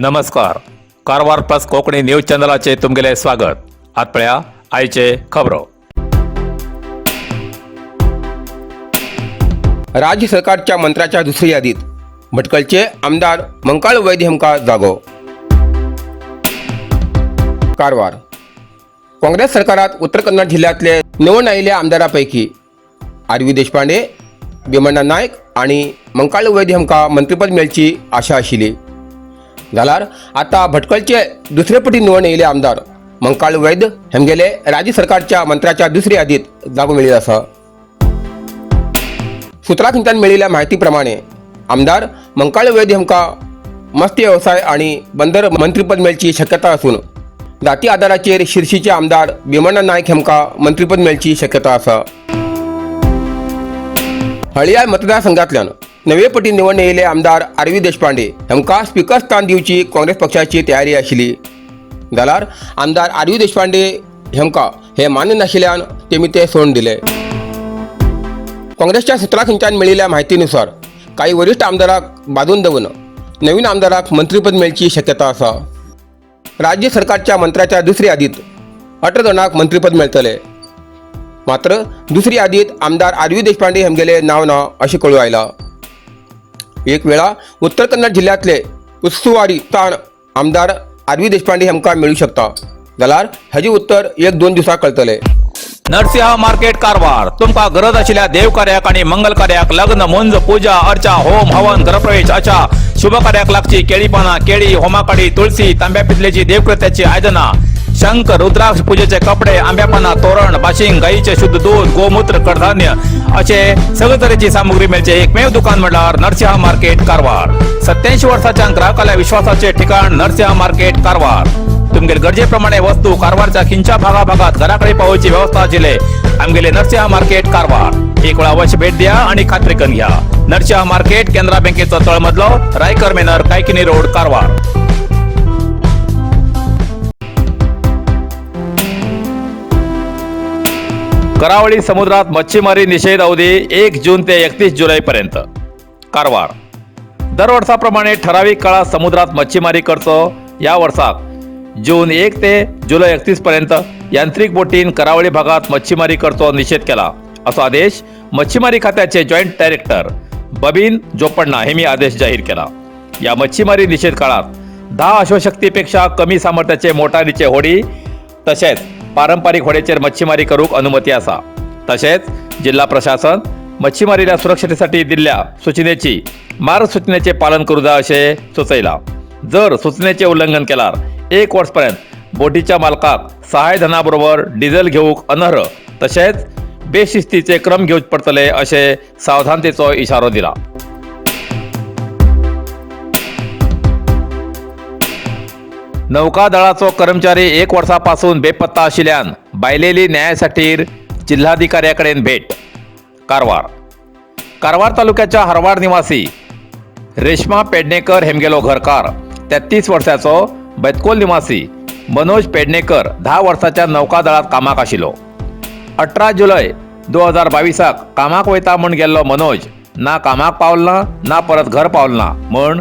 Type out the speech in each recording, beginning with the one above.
नमस्कार. Karwar plus Konkani news चॅनलाचे तुमगेले स्वागत. आतपळ्या आयचे खबरो. राज्य सरकारच्या मंत्र्याच्या दुसरी यादीत भटकळचे आमदार मंकाळ वैद्य हेमका जागो. कारवार. काँग्रेस सरकारात उत्तर कन्नड जिल्ह्यातले निवडून आलेल्या आमदारांपैकी आरवी देशपांडे, भीमण्णा नायक आणि मंकाळ वैद्य हेमका मंत्रिपद मेळची आशा आशिल्ली. जाल्यार आता भटकळचे दुसरे पटी निवडून येयले आमदार मंकाळ वैद्य हेमगेले राज्य सरकारच्या मंत्र्याच्या दुसरी यादीत जागो मेळिल्लो आसा. सुत्रां कडल्यान मेळिल्ल्या म्हायती प्रमाणे आमदार मंकाळ वैद्य हेमका मत्स्य व्यवसाय आणि बंदर मंत्रिपद मेळची शक्यता असून जाती आदाराचेर शिर्शीचे आमदार भीमण्णा नायक हेमका मंत्रिपद मेळची शक्यता आसा. हळयाळ मतदारसंघांतल्यान नवे पटी निवडून येयले आमदार आरवी देशपांडे हेमका स्पीकर स्थान दिवची काँग्रेस पक्षाची तयारी आशिल्ली. जाल्यार आमदार आरवी देशपांडे हेमका हे मान्य नाशिल्ल्यान तेमी ते सोडून दिले. काँग्रेसच्या सुत्रां कडल्यान मेळिल्ल्या म्हायतीनुसार काही वरिष्ठ आमदारांक बाजून दवरून नवीन आमदाराक मंत्रिपद मेळची शक्यता आसा. राज्य सरकारच्या मंत्र्याच्या दुसरी यादीत 18 जाणांक मंत्रिपद मेळटले. मात्र दुसरी यादीत आमदार आरवी देशपांडे हेमगेले नाव ना अशें कळून आयला. एक वेळा उत्तर कन्नड जिल्ह्यातले उत्सुवारी स्थान आमदार आरवी देशपांडे हेमका मेळू शकता. जाल्यार हेजे उत्तर 1-2 दिवसां कळटले. नरसिंह मार्केट कारवार. तुमका गरज आशिल्ल्या देव कार्याक आणि मंगल कार्याक, लग्न, मुंज, पूजा, अर्चा, होम, हवन, गृहप्रवेश अशा शुभ कार्याक लागची केळी पानां, केळी, होमाकडी, तुळशी, तांब्या पितलेची देवकृत्याची आयदनां, शंख, रुद्राक्ष पूजेचे कपडे, आंब्या पानां, तोरण, बाशिंग, गाईचे शुद्ध दूध, गोमूत्र, कडधान्य असे सगळे तरेची सामुग्री मेळचे एकमेव दुकान म्हणल्यार नरसिंह मार्केट कारवार. 87 वर्सांच्या ग्राहकाला विश्वासाचे ठिकाण नरसिंह मार्केट कारवार. तुमगेर गरजेप्रमाणे वस्तू कारवारच्या खिंच्या भागाभागात घराकडे पावोवची व्यवस्था आशिल्ले आमगेले नरसिंह मार्केट कारवार. एक वेळा अवश्य भेट द्या आणि खात्री करून घ्या. नरसिंह मार्केट केंद्रा बँकेचो तळमजलो, रायकर मेनर, कायकिनी रोड, कारवार. करावळी समुद्रात मच्छीमारी निषेध अवधी 1 जून ते 31 जुलै पर्यंत. कारवार. दर वर्षाप्रमाणे ठराविक काळात समुद्रात मच्छीमारी करचो. या वर्षाक जून 1 ते जुलै 31 पर्यंत यांत्रिक बोटीन करावळी भागात मच्छीमारी करचो निषेध केला असो आदेश मच्छीमारी खात्याचे जॉईंट डायरेक्टर बबीन जोपण्णा हेमी आदेश जाहीर केला. या मच्छीमारी निषेध काळात 10 अश्वशक्तीपेक्षा कमी सामर्थ्याचे मोटारीचे होडी तसेच पारंपरिक होड्याचेर मच्छीमारी करूक अनुमती असा. तसेच जिल्हा प्रशासन मच्छीमारीला सुरक्षेसाठी दिल्ल्या सूचनेची मार्गसूचनेचे पालन करू जाय असे सुचयला. जर सूचनेचे उल्लंघन केल्यार 1 वर्षपर्यंत बोटीच्या मालकाक सहायधनाबरोबर डिझेल घेऊक अनर्ह तसेच बेशिस्तीचे क्रम घेवचे पडतले असे सावधानतेचो इशारो दिला. नौकादळाचो कर्मचारी 1 वर्सापासून बेपत्ता आशिल्ल्यान बायलेली न्यायासाठी जिल्हाधिकाऱ्याकडेन भेट. कारवार. कारवार तालुक्याच्या हरवाड निवासी रेश्मा पेडणेकर हेमगेलो घरकार 33 वर्साचो बैतकोल निवासी मनोज पेडणेकर 10 वर्साच्या नौकादळात कामाक आशिल्लो. 18 जुलै 2022 कामाक वयता म्हूण गेल्लो मनोज ना कामाक पावलना ना परत घर पावलना म्हूण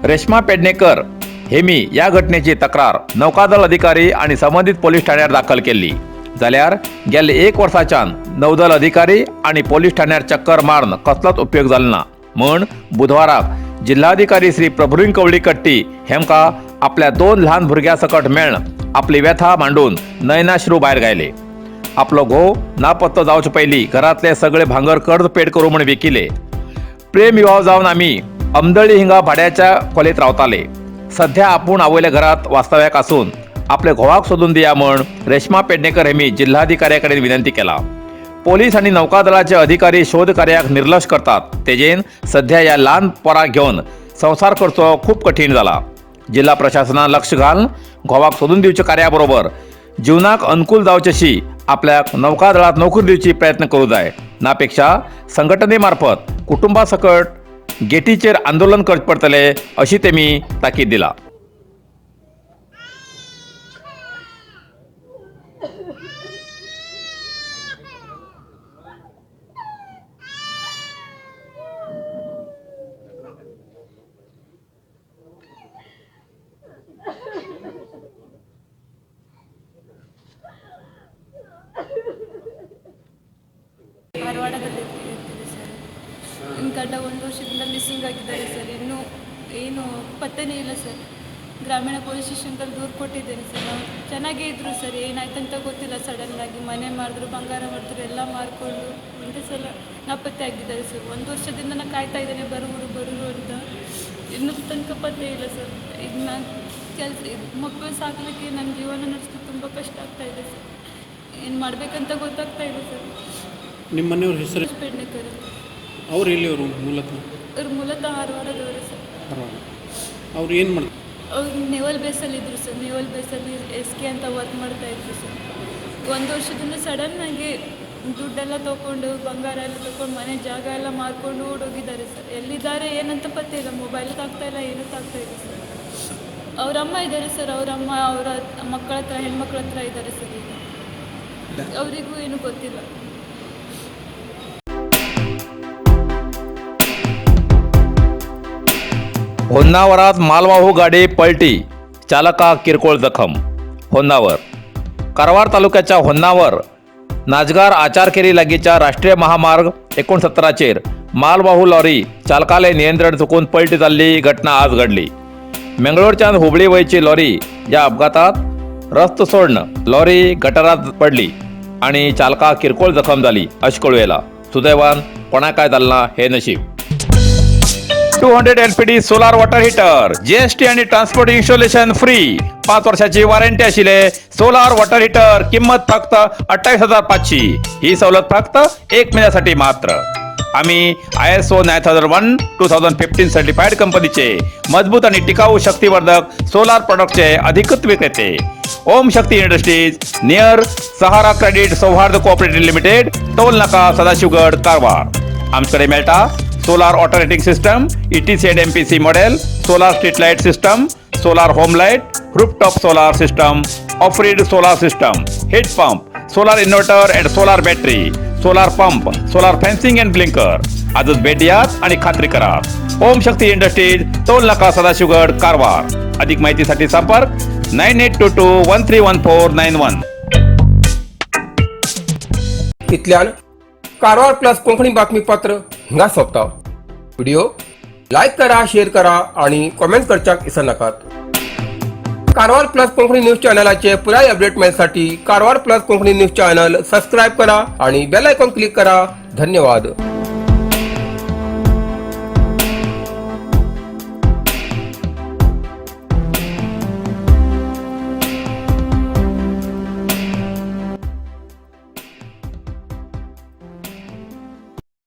रेश्मा पेडणेकर हेमी या घटनेची तक्रार नौकादळ अधिकारी आणि संबंधित पोलीस ठाण्यार दाखल केली. जाल्यार गेले 1 वर्साच्यान नौदल अधिकारी आणि पोलीस ठाण्यार चक्कर मारून कसलोच उपयोग जालो ना म्हूण बुधवाराक जिल्हाधिकारी श्री प्रभुरिंग कवळीकट्टी हेमका आपल्या 2 ल्हान भुरग्यां सकट मेळन आपली व्यथा मांडून नयनाश्रू भायर गायले. आपलो घोव नापत्तो जावचे पयलीं घरातले सगळे भांगर कर्ज पेड करूं म्हूण विकिले. प्रेम विवाह जावन आमी अमदळी हिंगा भाड्याच्या खोलीत रावताले. सध्या आपूण आवयल्या घरात वास्तव्याक आसून आपल्या घोवाक सोदून दिया म्हूण रेश्मा पेडणेकर हेमी जिल्हाधिकाऱ्याकडे विनंती केला. पोलीस आणि नौकादळाचे अधिकारी शोध कार्याक निर्लक्ष करतात तेजेन सध्या या ल्हान पोराक घेवन संसार करचो खूप कठीण जाला. जिल्हा प्रशासनान लक्ष घालून घोवाक सोदून दिवच्या कार्याबरोबर जीवनाक अनुकूल जावचेशी आपल्याक नौकादळात नोकरी दिवची प्रयत्न करू जाय. नापेक्षा संघटनेमार्फत कुटुंबासकट गेटीचेर आंदोलन करचे पडटले अशी तेमी ताकीद दिला. ಗಂಡ 1 ವರ್ಷದಿಂದ ಮಿಸ್ಸಿಂಗ್ ಆಗಿದ್ದಾರೆ ಸರ್. ಇನ್ನೂ ಏನು ಪತ್ತೆನೇ ಇಲ್ಲ ಸರ್. ಗ್ರಾಮೀಣ ಪೊಲೀಸ್ ಸ್ಟೇಷನ್ದಲ್ಲಿ ದೂರು ಕೊಟ್ಟಿದ್ದೇನೆ ಸರ್. ನಾವು ಚೆನ್ನಾಗೇ ಇದ್ದರು ಸರ್. ಏನಾಯ್ತಂತ ಗೊತ್ತಿಲ್ಲ. ಸಡನ್ನಾಗಿ ಮನೆ ಮಾಡಿದ್ರು, ಬಂಗಾರ ಮಾಡಿದ್ರು, ಎಲ್ಲ ಮಾರ್ಕೊಂಡು ಒಂದೇ ಸಲ ನಾಪತ್ತೆ ಆಗಿದ್ದಾರೆ ಸರ್. 1 ವರ್ಷದಿಂದ ನಾನು ಕಾಯ್ತಾ ಇದ್ದೇನೆ ಬರುವರು ಅಂತ. ಇನ್ನೂ ತನಕ ಪತ್ತೆ ಇಲ್ಲ ಸರ್. ಈಗ ನಾನು ಮಕ್ಕಳು ಸಾಕಲಿಕ್ಕೆ ನನ್ನ ಜೀವನ ನಡೆಸೋದು ತುಂಬ ಕಷ್ಟ ಆಗ್ತಾ ಇದೆ ಸರ್. ಏನು ಮಾಡಬೇಕಂತ ಗೊತ್ತಾಗ್ತಾ ಇಲ್ಲ ಸರ್. ನಿಮ್ಮ ಮನೆಯವ್ರ ಹೆಸರು? ಪೆಡ್ನೇಕರ್. ಅವ್ರು ಎಲ್ಲಿಯವರು ಮೂಲತಃ? ಅವ್ರು ಮೂಲತಃ ಹಾರವಾಡದವರು ಸರ್. ಅವ್ರು ಏನು ಮಾಡ್ತಾರೆ? ಅವ್ರು ನೇವಲ್ ಬೇಸಲ್ಲಿ ಇದ್ದರು ಸರ್. ನೇವಲ್ ಬೇಸಲ್ಲಿ SK ಅಂತ ವರ್ಕ್ ಮಾಡ್ತಾಯಿದ್ರು ಸರ್. 1 ವರ್ಷದಿಂದ ಸಡನ್ನಾಗಿ ದುಡ್ಡೆಲ್ಲ ತೊಗೊಂಡು, ಬಂಗಾರ ಎಲ್ಲ ತೊಗೊಂಡು, ಮನೆ ಜಾಗ ಎಲ್ಲ ಮಾರ್ಕೊಂಡು ಓಡೋಗಿದ್ದಾರೆ ಸರ್. ಎಲ್ಲಿದ್ದಾರೆ ಏನಂತ ಪತ್ತೆ ಇಲ್ಲ. ಮೊಬೈಲ್ ತಾಗ್ತಾಯಿಲ್ಲ, ಏನೂ ತಾಗ್ತಾಯಿಲ್ಲ ಸರ್. ಅವ್ರ ಅಮ್ಮ ಇದ್ದಾರೆ ಸರ್. ಅವರ ಅಮ್ಮ ಅವರ ಮಕ್ಕಳ ಹತ್ರ, ಹೆಣ್ಮಕ್ಳ ಹತ್ರ ಇದ್ದಾರೆ ಸರ್. ಈಗ ಅವರಿಗೂ ಏನೂ ಗೊತ್ತಿಲ್ಲ. होन्नावरात मालवाहू गाडी पलटी, चालका किरकोळ जखम. होन्नावर कारवार तालुक्याच्या होन्नावर नाजगार आचारकेरी लगीच्या राष्ट्रीय महामार्ग 69चेर मालवाहू लॉरी चालकाले नियंत्रण चुकून पलटी जाल्ली घटना आज घडली. मंगळूरच्यान हुबळी वयची लॉरी या अपघातात रस्तो सोडणं लॉरी गटारात पडली आणि चालका किरकोळ जखम झाली अशी कळू येला. सुदैवान कोणा काय जालना हे नशीब. 200 LPD solar water heater, GST आणि ट्रान्सपोर्ट इन्स्टॉलेशन फ्री. 5 वर्षाची वॉरंटी असलेले सोलार वॉटर हीटर किंमत फक्त 28,500. ही सवलत फक्त 1 महिन्यासाठी मात्र. आम्ही ISO 9001:2015 सर्टिफाईड कंपनीचे मजबूत आणि टिकाऊ शक्तिवर्धक सोलार प्रोडक्टचे अधिकृत विक्रेते. ओम शक्ती इंडस्ट्रीज, नियर सहारा क्रेडिट सौहार्द कोऑपरेटिव्ह लिमिटेड, टोल नाका, सदाशिवगड, कारवार. आमच्याकडे मिळता solar auto rating system, ETC and MPC model, solar street light system, solar home light, rooftop solar system, of grid solar system, heat pump, solar inverter and solar battery, solar pump, solar fencing and blinker. आजच भेट द्यात आणि खात्री करा. ओम शक्ती industries, toll नाका, सदाशिवगड, कारवार. अधिक माहितीसाठी संपर्क 9822131491. इथल्यान कारवार प्लस कोंकणी बातमीपत्र हिंगा सोंपता. व्हिडिओ लाईक करा, शेअर करा आणि कॉमेंट करच्याक विसरू नाकात. कारवार प्लस कोंकणी न्यूज चॅनलाचे पुराय अपडेट मिळण्यासाठी Karwar plus Konkani news channel subscribe करा आणि बेल आयकॉन क्लिक करा. धन्यवाद.